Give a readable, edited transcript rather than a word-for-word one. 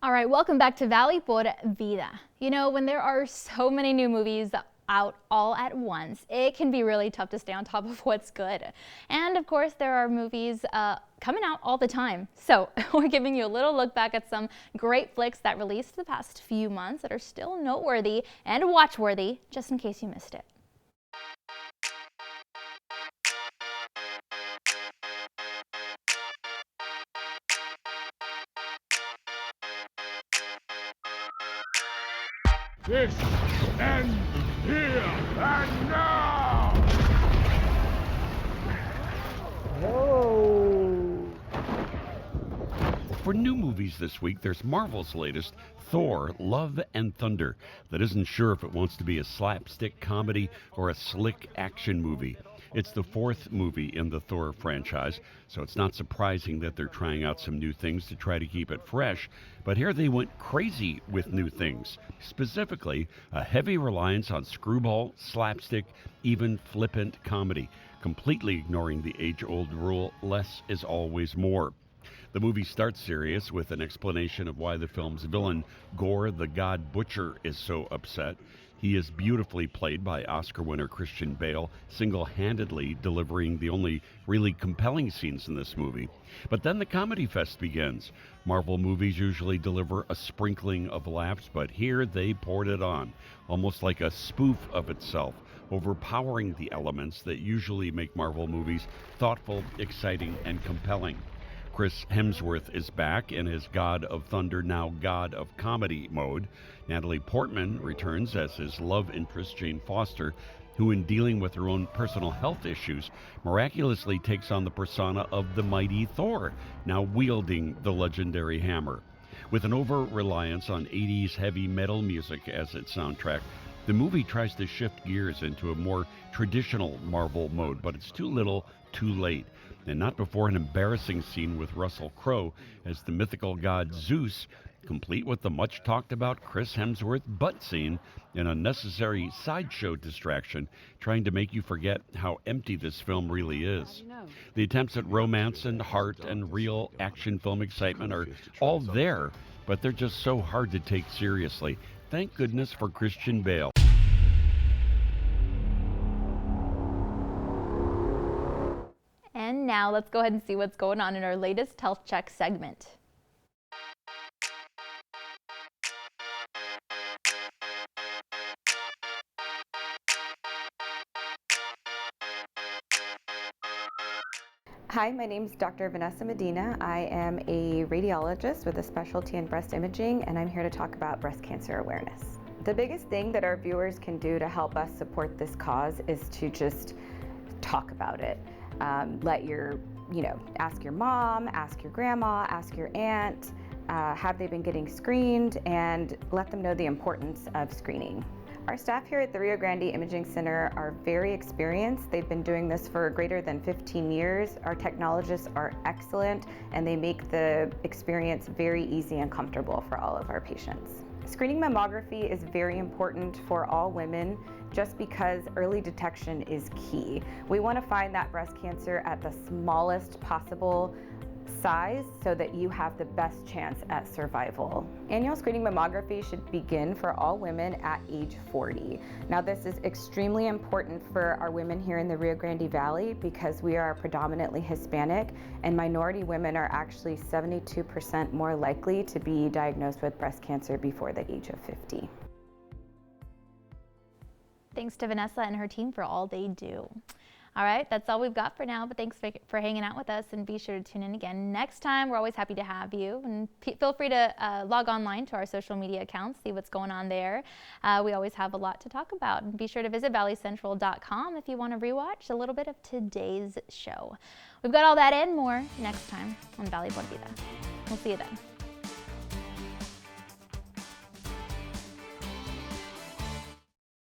All right, welcome back to Valley por Vida. You know, when there are so many new movies out all at once, it can be really tough to stay on top of what's good. And of course, there are movies coming out all the time. So we're giving you a little look back at some great flicks that released the past few months that are still noteworthy and watchworthy, just in case you missed it. This ends here and now! Oh. For new movies this week, there's Marvel's latest, Thor, Love and Thunder, that isn't sure if it wants to be a slapstick comedy or a slick action movie. It's the fourth movie in the Thor franchise, so it's not surprising that they're trying out some new things to try to keep it fresh. But here they went crazy with new things. Specifically, a heavy reliance on screwball, slapstick, even flippant comedy, completely ignoring the age-old rule, less is always more. The movie starts serious with an explanation of why the film's villain, Gore the God Butcher, is so upset. He is beautifully played by Oscar winner Christian Bale, single-handedly delivering the only really compelling scenes in this movie. But then the comedy fest begins. Marvel movies usually deliver a sprinkling of laughs, but here they poured it on, almost like a spoof of itself, overpowering the elements that usually make Marvel movies thoughtful, exciting, and compelling. Chris Hemsworth is back in his God of Thunder, now God of Comedy mode. Natalie Portman returns as his love interest, Jane Foster, who in dealing with her own personal health issues, miraculously takes on the persona of the mighty Thor, now wielding the legendary hammer. With an over-reliance on 80s heavy metal music as its soundtrack, the movie tries to shift gears into a more traditional Marvel mode, but it's too little, too late. And not before an embarrassing scene with Russell Crowe as the mythical god Zeus, complete with the much-talked-about Chris Hemsworth butt scene, an unnecessary sideshow distraction trying to make you forget how empty this film really is. The attempts at romance and heart and real action film excitement are all there, but they're just so hard to take seriously. Thank goodness for Christian Bale. And now let's go ahead and see what's going on in our latest Health Check segment. Hi, my name is Dr. Vanessa Medina. I am a radiologist with a specialty in breast imaging, and I'm here to talk about breast cancer awareness. The biggest thing that our viewers can do to help us support this cause is to just talk about it. Ask your mom, ask your grandma, ask your aunt, have they been getting screened, and let them know the importance of screening. Our staff here at the Rio Grande Imaging Center are very experienced. They've been doing this for greater than 15 years. Our technologists are excellent, and they make the experience very easy and comfortable for all of our patients. Screening mammography is very important for all women just because early detection is key. We want to find that breast cancer at the smallest possible size so that you have the best chance at survival. Annual screening mammography should begin for all women at age 40. Now, this is extremely important for our women here in the Rio Grande Valley because we are predominantly Hispanic, and minority women are actually 72% more likely to be diagnosed with breast cancer before the age of 50. Thanks to Vanessa and her team for all they do. All right, that's all we've got for now, but thanks for hanging out with us, and be sure to tune in again next time. We're always happy to have you, and feel free to log online to our social media accounts, see what's going on there. We always have a lot to talk about, and be sure to visit valleycentral.com if you want to rewatch a little bit of today's show. We've got all that and more next time on Valley por Vida. We'll see you then.